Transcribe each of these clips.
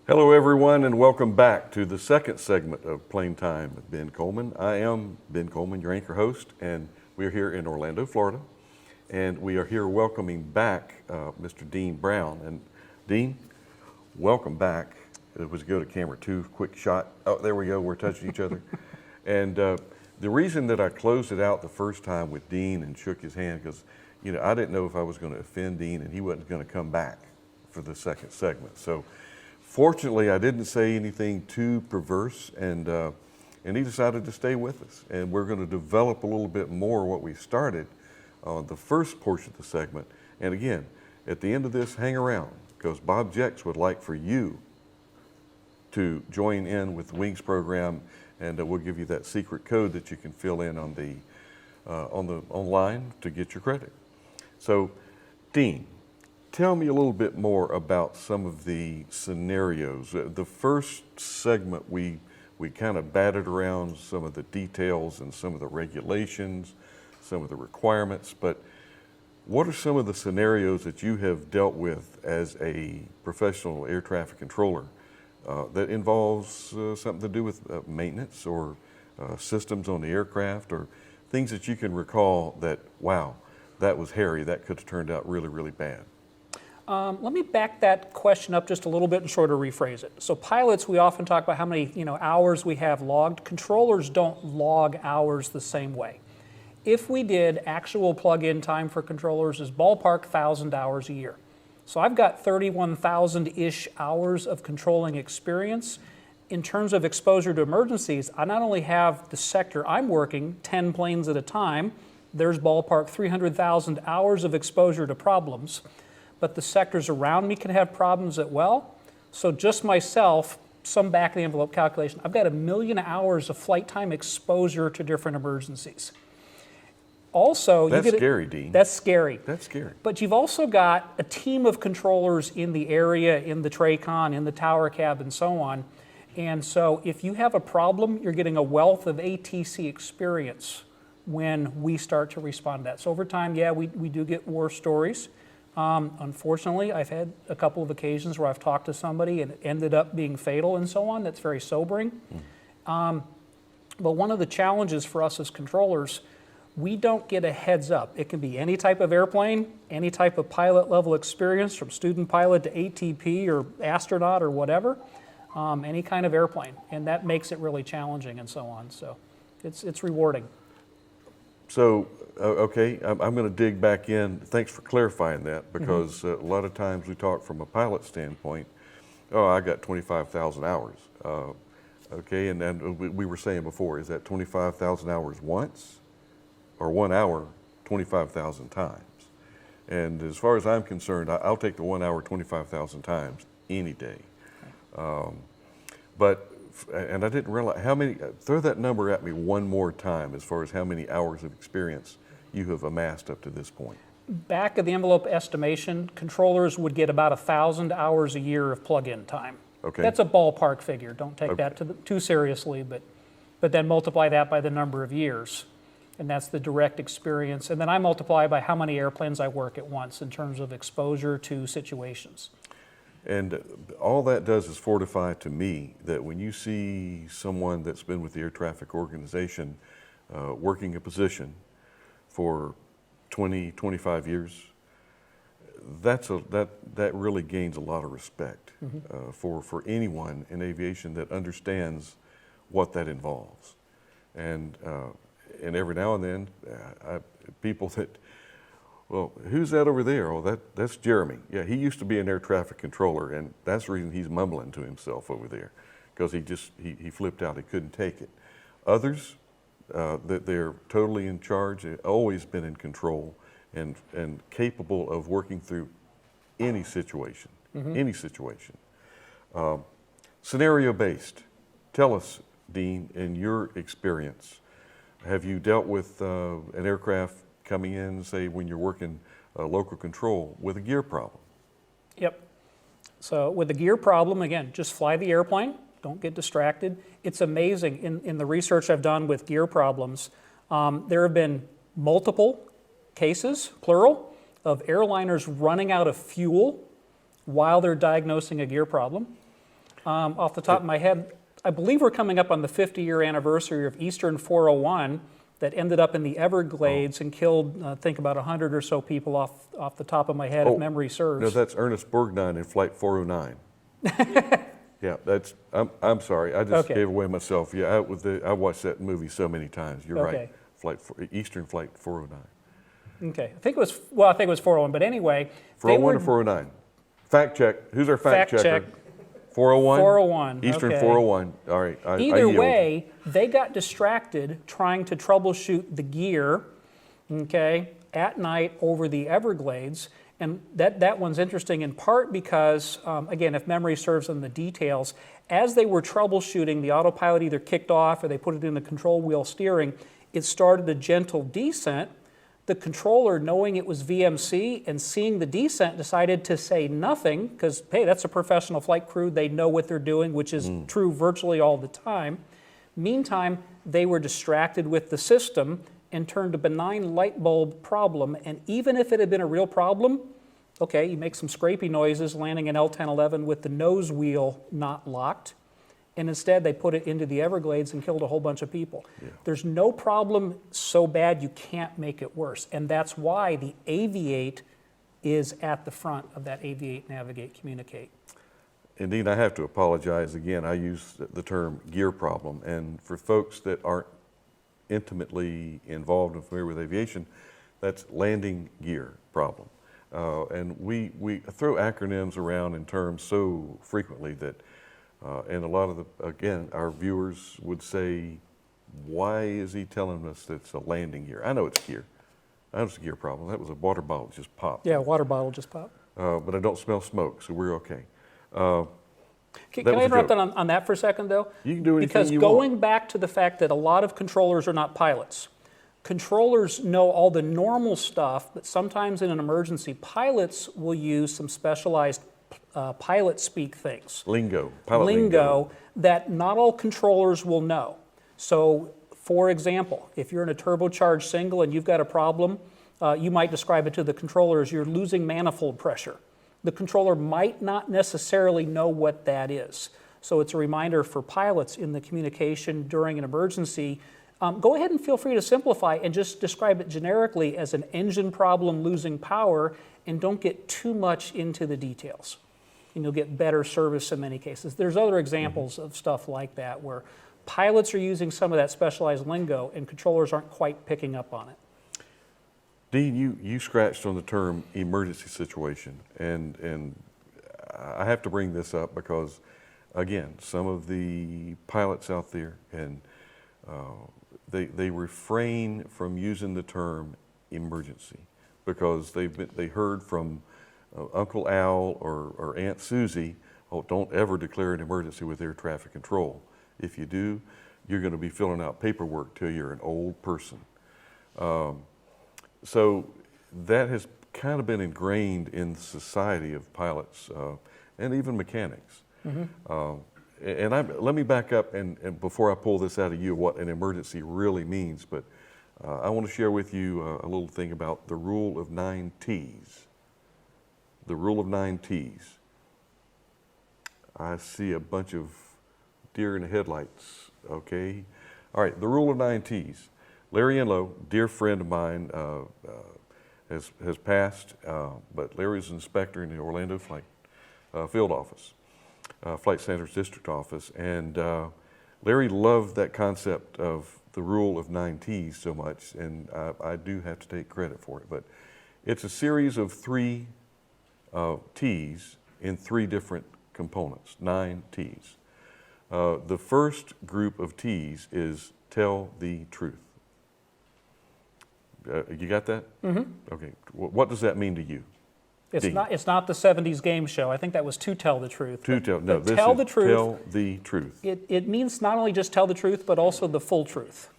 Hello, everyone, and welcome back to the second segment of Plane Time with Ben Coleman. I am Ben Coleman, your anchor host, and we're here in Orlando, Florida. And we are here welcoming back Mr. Dean Brown. And Dean, welcome back. It was go to camera 2, quick shot. Oh, there we go, we're touching each other. And the reason that I closed it out the first time with Dean and shook his hand, because I didn't know if I was going to offend Dean and he wasn't going to come back for the second segment. So fortunately, I didn't say anything too perverse, and he decided to stay with us. And we're going to develop a little bit more what we started on the first portion of the segment. And again, at the end of this, hang around, because Bob Jex would like for you to join in with the Wings program, and we'll give you that secret code that you can fill in on the online to get your credit. So, Dean, tell me a little bit more about some of the scenarios. The first segment, we kind of batted around some of the details and some of the regulations, some of the requirements, but what are some of the scenarios that you have dealt with as a professional air traffic controller that involves something to do with maintenance or systems on the aircraft, or things that you can recall that, wow, that was hairy, that could have turned out really, really bad? Let me back that question up just a little bit and sort of rephrase it. So pilots, we often talk about how many hours we have logged. Controllers don't log hours the same way. If we did, actual plug-in time for controllers is ballpark 1,000 hours a year. So I've got 31,000-ish hours of controlling experience. In terms of exposure to emergencies, I not only have the sector I'm working, 10 planes at a time, there's ballpark 300,000 hours of exposure to problems, but the sectors around me can have problems as well. So just myself, some back of the envelope calculation, I've got 1 million hours of flight time exposure to different emergencies. Also, that's scary, Dean. That's scary. That's scary. But you've also got a team of controllers in the area, in the TRACON, in the tower cab, and so on. And so if you have a problem, you're getting a wealth of ATC experience when we start to respond to that. So over time, yeah, we do get war stories. Unfortunately, I've had a couple of occasions where I've talked to somebody and it ended up being fatal and so on. That's very sobering. But one of the challenges for us as controllers, we don't get a heads up. It can be any type of airplane, any type of pilot level experience, from student pilot to ATP or astronaut or whatever, any kind of airplane. And that makes it really challenging and so on. So it's rewarding. So, okay, I'm going to dig back in. Thanks for clarifying that, because a lot of times we talk from a pilot standpoint. Oh, I got 25,000 hours. Okay, and then we were saying before, is that 25,000 hours once, or 1 hour 25,000 times? And as far as I'm concerned, I'll take the 1 hour 25,000 times any day. And I didn't realize how many, throw that number at me one more time as far as how many hours of experience you have amassed up to this point. Back of the envelope estimation, controllers would get about 1,000 hours a year of plug-in time. Okay. That's a ballpark figure. Don't take that too seriously, but then multiply that by the number of years. And that's the direct experience. And then I multiply by how many airplanes I work at once in terms of exposure to situations. And all that does is fortify to me that when you see someone that's been with the air traffic organization working a position for 20, 25 years, that really gains a lot of respect for anyone in aviation that understands what that involves. And every now and then, people that, well, who's that over there? Oh, that's Jeremy. Yeah, he used to be an air traffic controller, and that's the reason he's mumbling to himself over there, because he flipped out. He couldn't take it. Others, that they're totally in charge, they've always been in control and capable of working through any situation, any situation. Scenario-based. Tell us, Dean, in your experience, have you dealt with an aircraft coming in, say, when you're working local control with a gear problem? Yep. So with the gear problem, again, just fly the airplane, don't get distracted. It's amazing, in the research I've done with gear problems, there have been multiple cases, plural, of airliners running out of fuel while they're diagnosing a gear problem. Off the top of my head, I believe we're coming up on the 50-year anniversary of Eastern 401 that ended up in the Everglades and killed, think about 100 or so people off the top of my head, if memory serves. No, that's Ernest Borgnine in Flight 409. Yeah, I'm sorry, I just gave away myself. Yeah, I watched that movie so many times. You're right. Eastern Flight 409. Okay, I think it was 401, but anyway. 401 or 409? Fact check. Who's our fact checker? Check. 401? 401. Eastern okay. 401. All right. Either way, they got distracted trying to troubleshoot the gear, okay, at night over the Everglades. And that one's interesting in part because, again, if memory serves in the details, as they were troubleshooting, the autopilot either kicked off or they put it in the control wheel steering. It started a gentle descent. The controller, knowing it was VMC and seeing the descent, decided to say nothing because, hey, that's a professional flight crew. They know what they're doing, which is true virtually all the time. Meantime, they were distracted with the system and turned a benign light bulb problem. And even if it had been a real problem, okay, you make some scrapey noises landing an L-1011 with the nose wheel not locked. And instead, they put it into the Everglades and killed a whole bunch of people. Yeah. There's no problem so bad you can't make it worse. And that's why the Aviate is at the front of that Aviate, Navigate, Communicate. Indeed, I have to apologize again. I use the term gear problem. And for folks that aren't intimately involved and familiar with aviation, that's landing gear problem. And we throw acronyms around in terms so frequently that and a lot of our viewers would say, why is he telling us that it's a landing gear? I know it's gear. I know it's a gear problem. That was a water bottle that just popped. Yeah, a water bottle just popped. But I don't smell smoke, so we're okay. Can I interrupt on that for a second, though? You can do anything because you want. Because going back to the fact that a lot of controllers are not pilots. Controllers know all the normal stuff, but sometimes in an emergency, pilots will use some specialized pilot speak things. Pilot lingo. That not all controllers will know. So, for example, if you're in a turbocharged single and you've got a problem, you might describe it to the controller as you're losing manifold pressure. The controller might not necessarily know what that is. So it's a reminder for pilots in the communication during an emergency. Go ahead and feel free to simplify and just describe it generically as an engine problem losing power, and don't get too much into the details. And you'll get better service in many cases. There's other examples of stuff like that where pilots are using some of that specialized lingo and controllers aren't quite picking up on it. Dean, you scratched on the term emergency situation, and I have to bring this up because, again, some of the pilots out there, and they refrain from using the term emergency because they heard from Uncle Al or Aunt Susie, oh, don't ever declare an emergency with air traffic control. If you do, you're going to be filling out paperwork till you're an old person. So that has kind of been ingrained in the society of pilots and even mechanics. And let me back up and before I pull this out of you, what an emergency really means, but I want to share with you a little thing about the rule of 9 T's. The rule of 9 T's. I see a bunch of deer in the headlights, okay? All right, the rule of 9 T's. Larry Enlow, dear friend of mine, has passed, but Larry's an inspector in the Orlando Flight Field Office, Flight Standards District Office, and Larry loved that concept of the rule of 9 T's so much, and I do have to take credit for it, but it's a series of 3 T's in 3 different components, 9 T's. The first group of T's is tell the truth. You got that? Mm-hmm. Okay. What does that mean to you? It's not the 70s game show. I think that was to tell the truth. No, this tell is the truth. Tell the truth. It means not only just tell the truth, but also the full truth.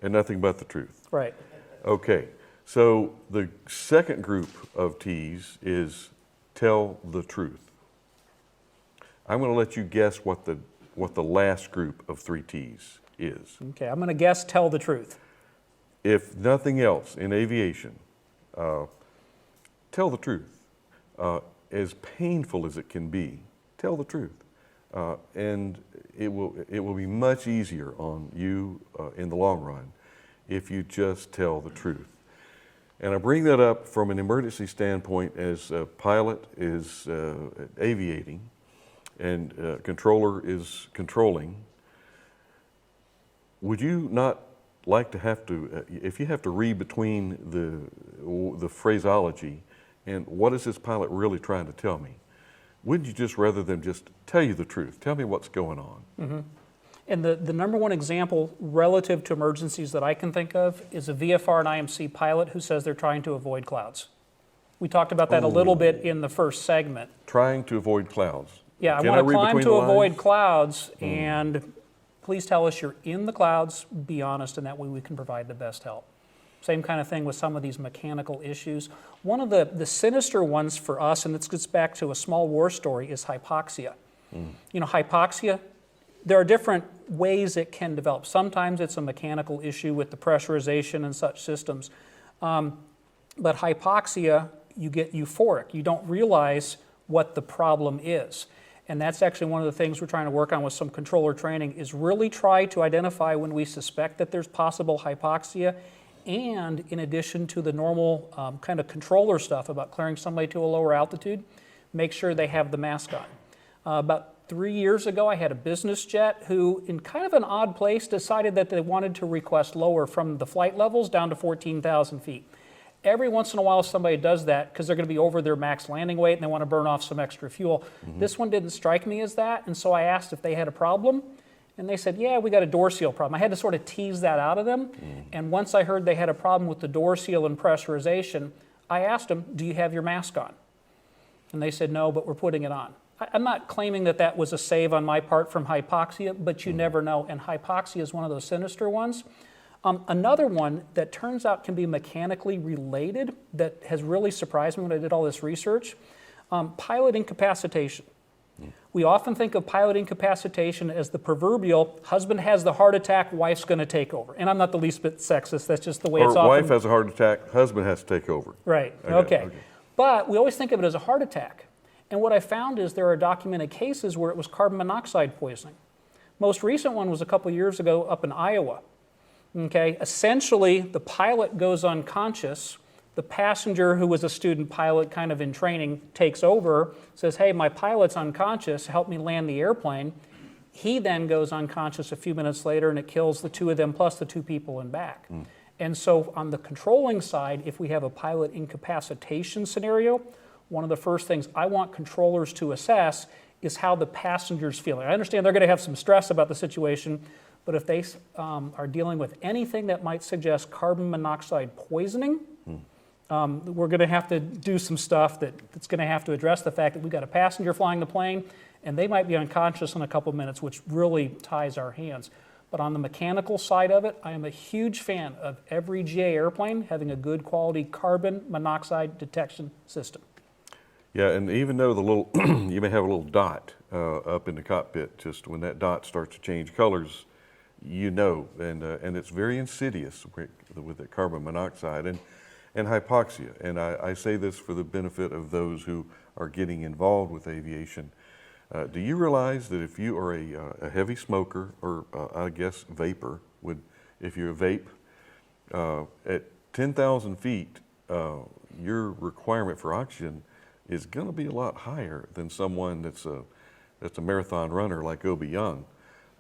And nothing but the truth. Right. Okay. So the second group of T's is tell the truth. I'm going to let you guess what the last group of 3 T's is. Okay. I'm going to guess tell the truth. If nothing else in aviation, tell the truth. As painful as it can be, tell the truth. and it will be much easier on you in the long run if you just tell the truth. And I bring that up from an emergency standpoint as a pilot is aviating and controller is controlling. Would you not like to have to, if you have to read between the phraseology and what is this pilot really trying to tell me, wouldn't you just rather than just tell you the truth, tell me what's going on? Mm-hmm. And the number one example relative to emergencies that I can think of is a VFR and IMC pilot who says they're trying to avoid clouds. We talked about that a little bit in the first segment. Trying to avoid clouds. Yeah, Can I want to read climb between to the avoid lines? clouds, and please tell us you're in the clouds, be honest, and that way we can provide the best help. Same kind of thing with some of these mechanical issues. One of the sinister ones for us, and this gets back to a small war story, is hypoxia. You know, hypoxia, there are different ways it can develop. Sometimes it's a mechanical issue with the pressurization and such systems. But hypoxia, you get euphoric. You don't realize what the problem is. And that's actually one of the things we're trying to work on with some controller training, is really try to identify when we suspect that there's possible hypoxia, and in addition to the normal kind of controller stuff about clearing somebody to a lower altitude, make sure they have the mask on. About 3 years ago, I had a business jet who, in kind of an odd place, decided that they wanted to request lower from the flight levels down to 14,000 feet. Every once in a while, somebody does that because they're going to be over their max landing weight and they want to burn off some extra fuel. This one didn't strike me as that, and so I asked if they had a problem, and they said, yeah, we got a door seal problem. I had to sort of tease that out of them, and once I heard they had a problem with the door seal and pressurization, I asked them, do you have your mask on? And they said, no, but we're putting it on. I'm not claiming that that was a save on my part from hypoxia, but you never know, and hypoxia is one of those sinister ones. Another one that turns out can be mechanically related that has really surprised me when I did all this research, pilot incapacitation. We often think of pilot incapacitation as the proverbial husband has the heart attack, wife's going to take over. And I'm not the least bit sexist, that's just the way it's Or often. wife has a heart attack, husband has to take over. Right, okay. But we always think of it as a heart attack. And what I found is there are documented cases where it was carbon monoxide poisoning. Most recent one was a couple years ago up in Iowa. Okay, essentially the pilot goes unconscious. The passenger, who was a student pilot kind of in training, takes over, says, hey, my pilot's unconscious, help me land the airplane. He then goes unconscious a few minutes later, and it kills the two of them plus the two people in back. And so on the controlling side, if we have a pilot incapacitation scenario, one of the first things I want controllers to assess is how the passenger's feeling. I understand they're going to have some stress about the situation, but if they are dealing with anything that might suggest carbon monoxide poisoning, we're going to have to do some stuff that's going to have to address the fact that we've got a passenger flying the plane, and they might be unconscious in a couple minutes, which really ties our hands. But on the mechanical side of it, I am a huge fan of every GA airplane having a good quality carbon monoxide detection system. Yeah, and even though the little, you may have a little dot up in the cockpit, just when that dot starts to change colors, you know, and it's very insidious with the carbon monoxide and hypoxia. And I say this for the benefit of those who are getting involved with aviation. Do you realize that if you are a heavy smoker, or I guess vapor, if you're a vape, at 10,000 feet, your requirement for oxygen is going to be a lot higher than someone that's a marathon runner like Obi Young,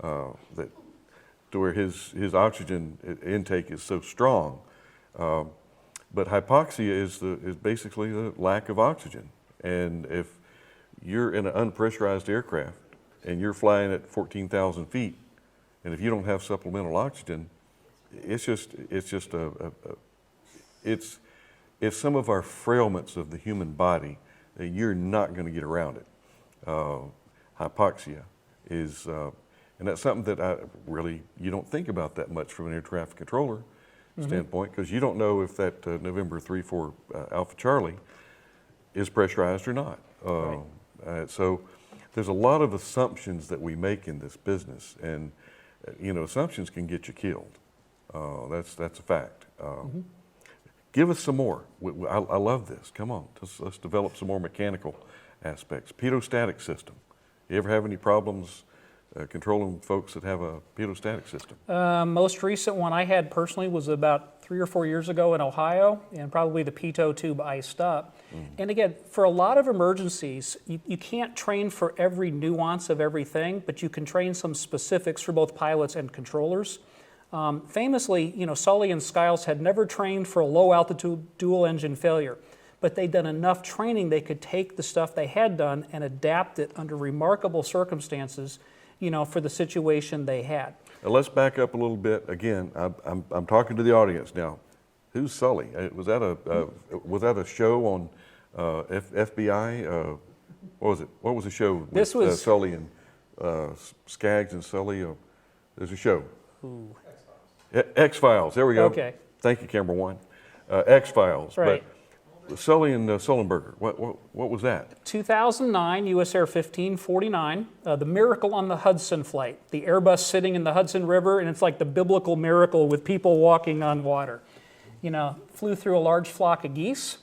that to where his oxygen intake is so strong. But hypoxia is basically the lack of oxygen. And if you're in an unpressurized aircraft and you're flying at 14,000 feet, and if you don't have supplemental oxygen, it's some of our frailments of the human body that you're not going to get around it. Hypoxia is, and that's something that you don't think about that much from an air traffic controller standpoint, because you don't know if that November 3-4 Alpha Charlie is pressurized or not. So there's a lot of assumptions that we make in this business, and assumptions can get you killed. That's a fact. Give us some more. I love this. Come on, let's develop some more mechanical aspects. Pedostatic system. You ever have any problems controlling folks that have a pitot-static system? Most recent one I had personally was about 3 or 4 years ago in Ohio, and probably the pitot tube iced up. And again, for a lot of emergencies, you can't train for every nuance of everything, but you can train some specifics for both pilots and controllers. Famously, Sully and Skiles had never trained for a low altitude dual engine failure, but they'd done enough training they could take the stuff they had done and adapt it under remarkable circumstances, for the situation they had. Now let's back up a little bit. Again, I'm talking to the audience now. Who's Sully? Was that a show on FBI? What was it? What was the show with This was Sully and Skaggs and Sully? There's a show. Ooh. X-Files. There we go. Okay. Thank you, camera one. X-Files. Right. But Sully and Sullenberger. What was that? 2009, US Air 1549, the Miracle on the Hudson flight. The Airbus sitting in the Hudson River, and it's like the biblical miracle with people walking on water. Flew through a large flock of geese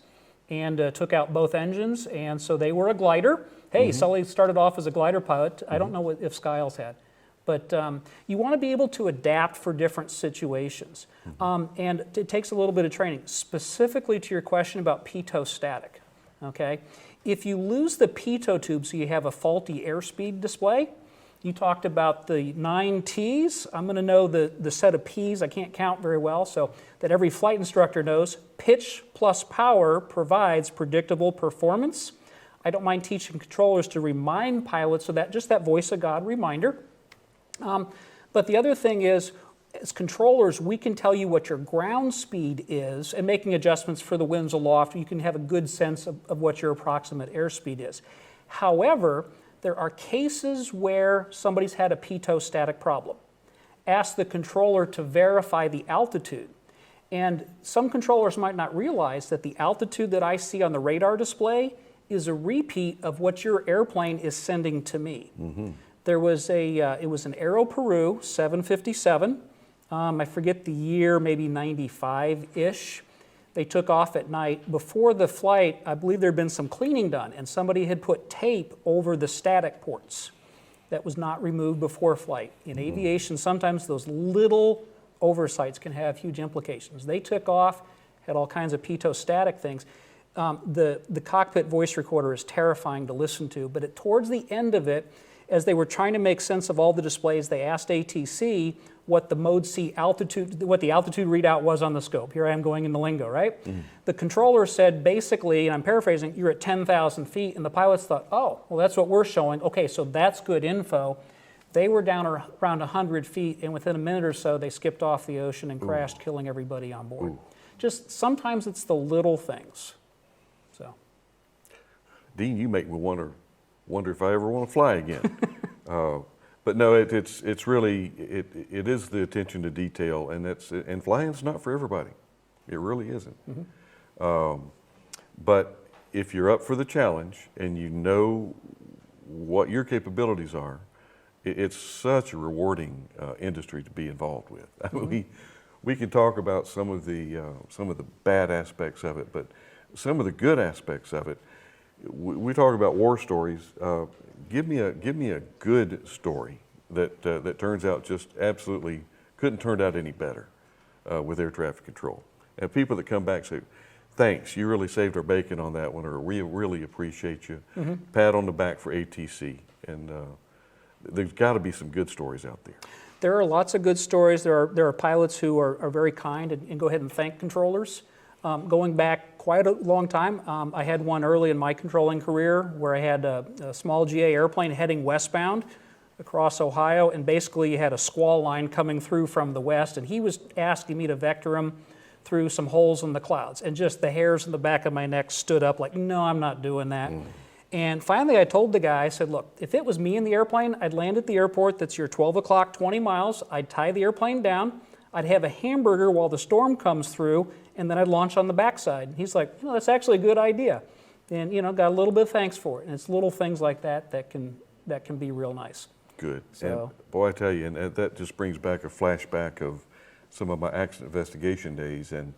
and took out both engines, and so they were a glider. Hey, Sully started off as a glider pilot. I don't know if Skiles had. But you want to be able to adapt for different situations. And it takes a little bit of training. Specifically to your question about pitot-static, okay? If you lose the pitot tube so you have a faulty airspeed display, you talked about the 9 T's. I'm going to know the set of P's. I can't count very well, so that every flight instructor knows. Pitch plus power provides predictable performance. I don't mind teaching controllers to remind pilots of that, just that voice of God reminder. But the other thing is, as controllers, we can tell you what your ground speed is, and making adjustments for the winds aloft, you can have a good sense of what your approximate airspeed is. However, there are cases where somebody's had a pitot-static problem. Ask the controller to verify the altitude. And some controllers might not realize that the altitude that I see on the radar display is a repeat of what your airplane is sending to me. There was it was an Aero Peru 757. I forget the year, maybe 95-ish. They took off at night. Before the flight, I believe there had been some cleaning done, and somebody had put tape over the static ports that was not removed before flight. In aviation, sometimes those little oversights can have huge implications. They took off, had all kinds of pitot-static things. The cockpit voice recorder is terrifying to listen to, but towards the end of it, as they were trying to make sense of all the displays, they asked ATC what the mode C altitude, what the altitude readout was on the scope. Here I am going into lingo, right? The controller said basically, and I'm paraphrasing, you're at 10,000 feet, and the pilots thought, oh, well, that's what we're showing. Okay, so that's good info. They were down around 100 feet, and within a minute or so, they skipped off the ocean and crashed, killing everybody on board. Just sometimes it's the little things. So, Dean, you make me wonder if I ever want to fly again. But no, it's really it is the attention to detail, and flying's not for everybody. It really isn't. But if you're up for the challenge and you know what your capabilities are, it's such a rewarding industry to be involved with. I mean, we can talk about some of the bad aspects of it, but some of the good aspects of it. We talk about war stories. Give me a good story that turns out just absolutely couldn't turn out any better with air traffic control. And people that come back say, "Thanks, you really saved our bacon on that one," or "We really appreciate you." Pat on the back for ATC, and there's got to be some good stories out there. there are lots of good stories. There are pilots who are very kind and go ahead and thank controllers. Going back quite a long time, I had one early in my controlling career where I had a small GA airplane heading westbound across Ohio, and basically you had a squall line coming through from the west, and he was asking me to vector him through some holes in the clouds, and just the hairs in the back of my neck stood up like, no, I'm not doing that. And finally I told the guy, I said, look, if it was me in the airplane, I'd land at the airport that's your 12 o'clock, 20 miles, I'd tie the airplane down, I'd have a hamburger while the storm comes through, and then I'd launch on the backside. And he's like, that's actually a good idea. And, got a little bit of thanks for it. And it's little things like that that can be real nice. Good. So, and boy, I tell you, and that just brings back a flashback of some of my accident investigation days, and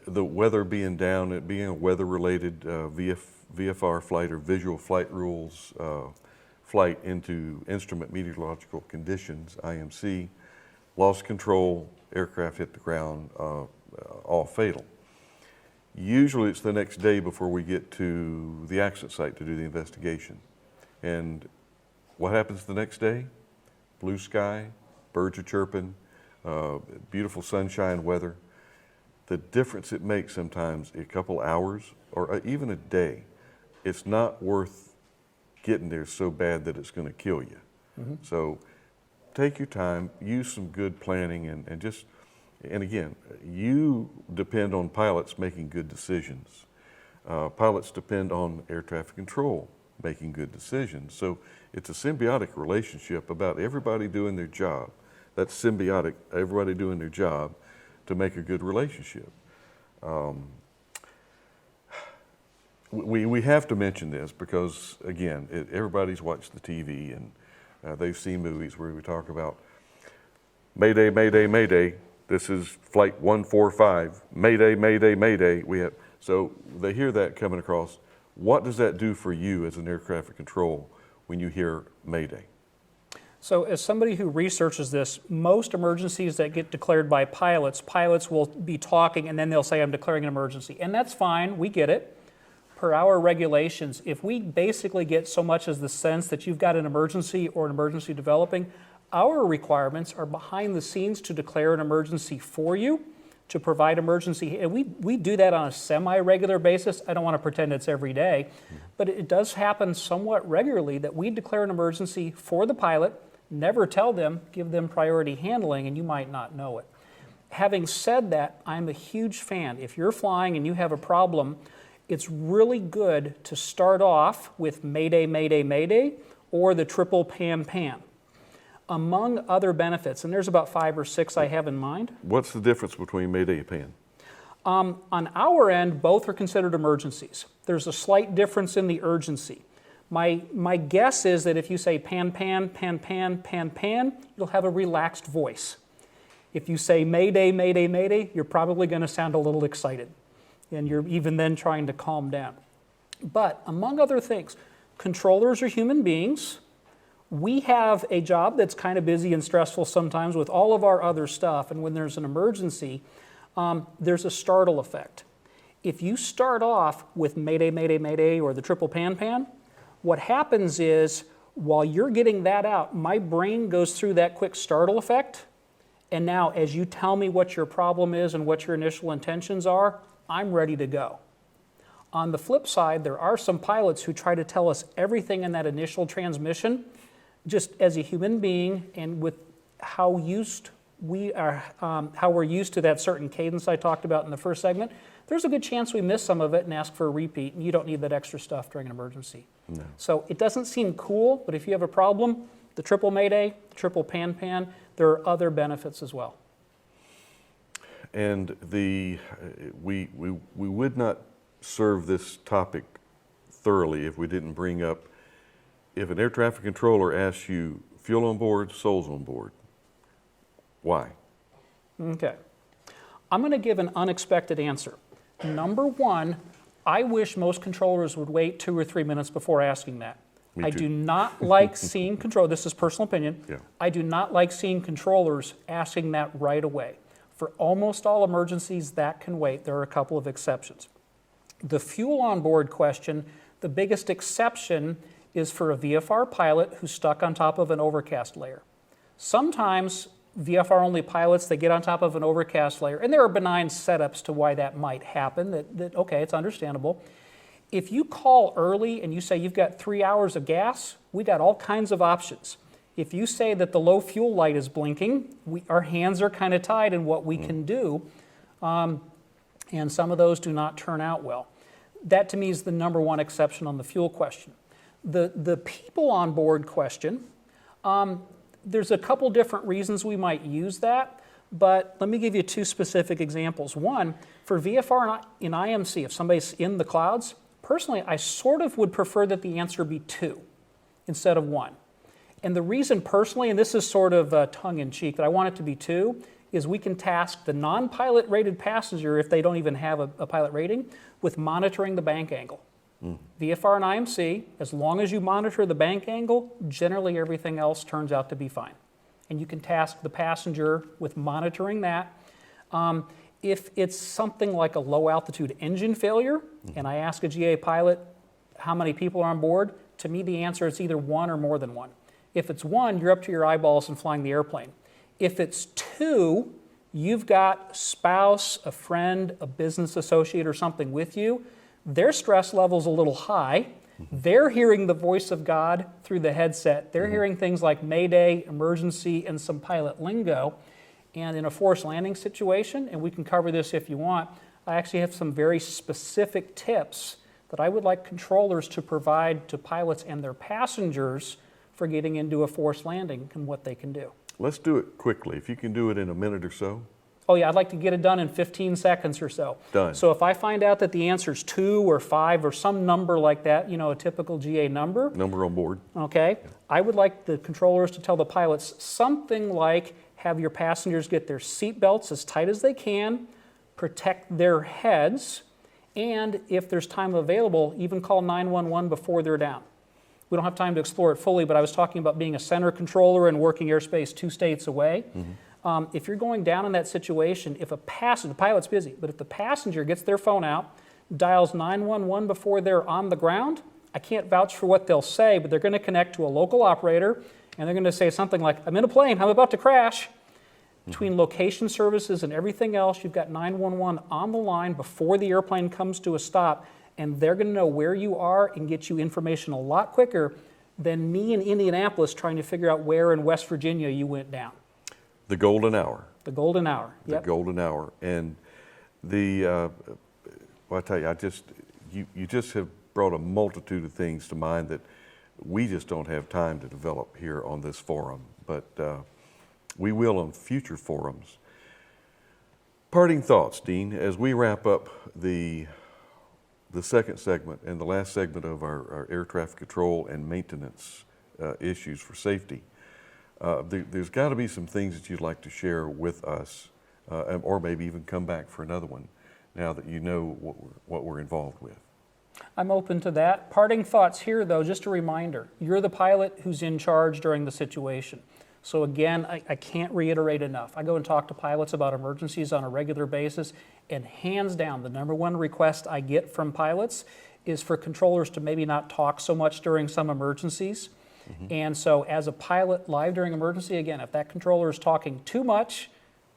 the weather being down, it being a weather-related VFR flight or visual flight rules flight into instrument meteorological conditions, IMC, lost control, aircraft hit the ground, all fatal. Usually it's the next day before we get to the accident site to do the investigation. And what happens the next day? Blue sky, birds are chirping, beautiful sunshine weather. The difference it makes sometimes a couple hours or even a day, it's not worth getting there so bad that it's going to kill you. Mm-hmm. So take your time, use some good planning, and again, you depend on pilots making good decisions. Pilots depend on air traffic control making good decisions. So it's a symbiotic relationship about everybody doing their job. That's symbiotic, everybody doing their job to make a good relationship. We have to mention this because, again, everybody's watched the TV and they've seen movies where we talk about Mayday, Mayday, Mayday. This is Flight 145. Mayday, Mayday, Mayday. So they hear that coming across. What does that do for you as an air traffic control when you hear Mayday? So as somebody who researches this, most emergencies that get declared by pilots will be talking and then they'll say, I'm declaring an emergency. And that's fine, we get it. Per our regulations, if we basically get so much as the sense that you've got an emergency or an emergency developing, our requirements are behind the scenes to declare an emergency for you, to provide emergency. And we do that on a semi-regular basis. I don't want to pretend it's every day, but it does happen somewhat regularly that we declare an emergency for the pilot, never tell them, give them priority handling, and you might not know it. Having said that, I'm a huge fan. If you're flying and you have a problem, it's really good to start off with Mayday, Mayday, Mayday, or the triple pan pan. Among other benefits, and there's about 5 or 6 I have in mind. What's the difference between Mayday and Pan? On our end, both are considered emergencies. There's a slight difference in the urgency. My guess is that if you say pan, pan, pan, pan, pan, pan, you'll have a relaxed voice. If you say Mayday, Mayday, Mayday, you're probably going to sound a little excited. And you're even then trying to calm down. But among other things, controllers are human beings. We have a job that's kind of busy and stressful sometimes with all of our other stuff, and when there's an emergency, there's a startle effect. If you start off with Mayday, Mayday, Mayday, or the triple pan pan, what happens is, while you're getting that out, my brain goes through that quick startle effect, and now as you tell me what your problem is and what your initial intentions are, I'm ready to go. On the flip side, there are some pilots who try to tell us everything in that initial transmission, just as a human being and with how we're used to that certain cadence I talked about in the first segment, there's a good chance we miss some of it and ask for a repeat, and you don't need that extra stuff during an emergency. No. So it doesn't seem cool, but if you have a problem, the triple Mayday, the triple pan pan, there are other benefits as well. And we would not serve this topic thoroughly if we didn't bring up, if an air traffic controller asks you, fuel on board, souls on board, why? Okay. I'm going to give an unexpected answer. Number one, I wish most controllers would wait 2 or 3 minutes before asking that. I do not like seeing this is personal opinion, yeah. I do not like seeing controllers asking that right away. For almost all emergencies, that can wait. There are a couple of exceptions. The fuel on board question, the biggest exception is for a VFR pilot who's stuck on top of an overcast layer. Sometimes VFR-only pilots, they get on top of an overcast layer, and there are benign setups to why that might happen, okay, it's understandable. If you call early and you say you've got 3 hours of gas, we got all kinds of options. If you say that the low fuel light is blinking, our hands are kind of tied in what we can do, and some of those do not turn out well. That to me is the number one exception on the fuel question. The people on board question, there's a couple different reasons we might use that, but let me give you 2 specific examples. One, for VFR in IMC, if somebody's in the clouds, personally, I sort of would prefer that the answer be 2 instead of 1. And the reason personally, and this is sort of tongue-in-cheek, that I want it to be 2, is we can task the non-pilot rated passenger, if they don't even have a pilot rating, with monitoring the bank angle. VFR and IMC, as long as you monitor the bank angle, generally everything else turns out to be fine. And you can task the passenger with monitoring that. If it's something like a low altitude engine failure, and I ask a GA pilot how many people are on board, to me the answer is either one or more than one. If it's one, you're up to your eyeballs and flying the airplane. If it's two, you've got a spouse, a friend, a business associate or something with you. Their stress level's a little high. They're hearing the voice of God through the headset. They're hearing things like Mayday, emergency, and some pilot lingo. And in a forced landing situation, and we can cover this if you want, I actually have some very specific tips that I would like controllers to provide to pilots and their passengers for getting into a forced landing and what they can do. Let's do it quickly. If you can do it in a minute or so. Oh yeah, I'd like to get it done in 15 seconds or so. Done. So if I find out that the answer is 2 or 5 or some number like that, a typical GA number. Number on board. Okay. I would like the controllers to tell the pilots something like, have your passengers get their seat belts as tight as they can, protect their heads, and if there's time available, even call 911 before they're down. We don't have time to explore it fully, but I was talking about being a center controller and working airspace 2 states away. If you're going down in that situation, if the pilot's busy, but if the passenger gets their phone out, dials 911 before they're on the ground, I can't vouch for what they'll say, but they're going to connect to a local operator, and they're going to say something like, I'm in a plane, I'm about to crash. Between location services and everything else, you've got 911 on the line before the airplane comes to a stop, and they're going to know where you are and get you information a lot quicker than me in Indianapolis trying to figure out where in West Virginia you went down. The golden hour. The golden hour. The golden hour. And well, I tell you, you just have brought a multitude of things to mind that we just don't have time to develop here on this forum, but we will on future forums. Parting thoughts, Dean, as we wrap up the second segment and the last segment of our air traffic control and maintenance issues for safety. There's got to be some things that you'd like to share with us, or maybe even come back for another one now that you know what we're involved with. I'm open to that. Parting thoughts here, though, just a reminder. You're the pilot who's in charge during the situation. So again, I can't reiterate enough. I go and talk to pilots about emergencies on a regular basis, and hands down, the number one request I get from pilots is for controllers to maybe not talk so much during some emergencies. And so as a pilot live during emergency, again, if that controller is talking too much,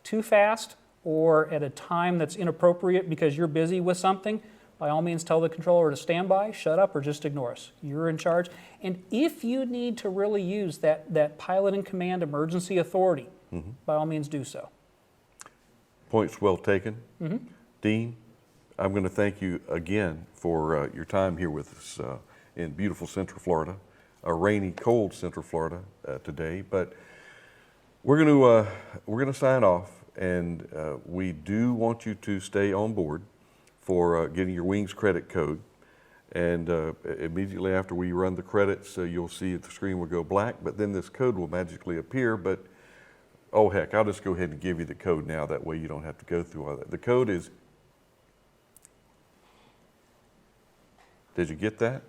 too fast, or at a time that's inappropriate because you're busy with something, by all means tell the controller to stand by, shut up, or just ignore us. You're in charge. And if you need to really use that pilot in command emergency authority, by all means do so. Points well taken. Dean, I'm going to thank you again for your time here with us in beautiful Central Florida. A rainy, cold Central Florida today, but we're going to sign off, and we do want you to stay on board for getting your wings credit code. And immediately after we run the credits, you'll see the screen will go black, but then this code will magically appear. But oh heck, I'll just go ahead and give you the code now. That way you don't have to go through all that. The code is. Did you get that?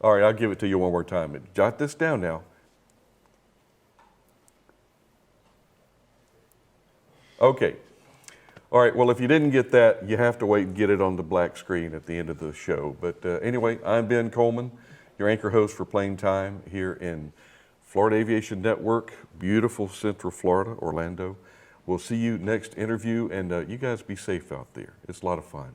All right, I'll give it to you one more time. Jot this down now. Okay. All right, well, if you didn't get that, you have to wait and get it on the black screen at the end of the show. But anyway, I'm Ben Coleman, your anchor host for Plane Time here in Florida Aviation Network, beautiful Central Florida, Orlando. We'll see you next interview, and you guys be safe out there. It's a lot of fun.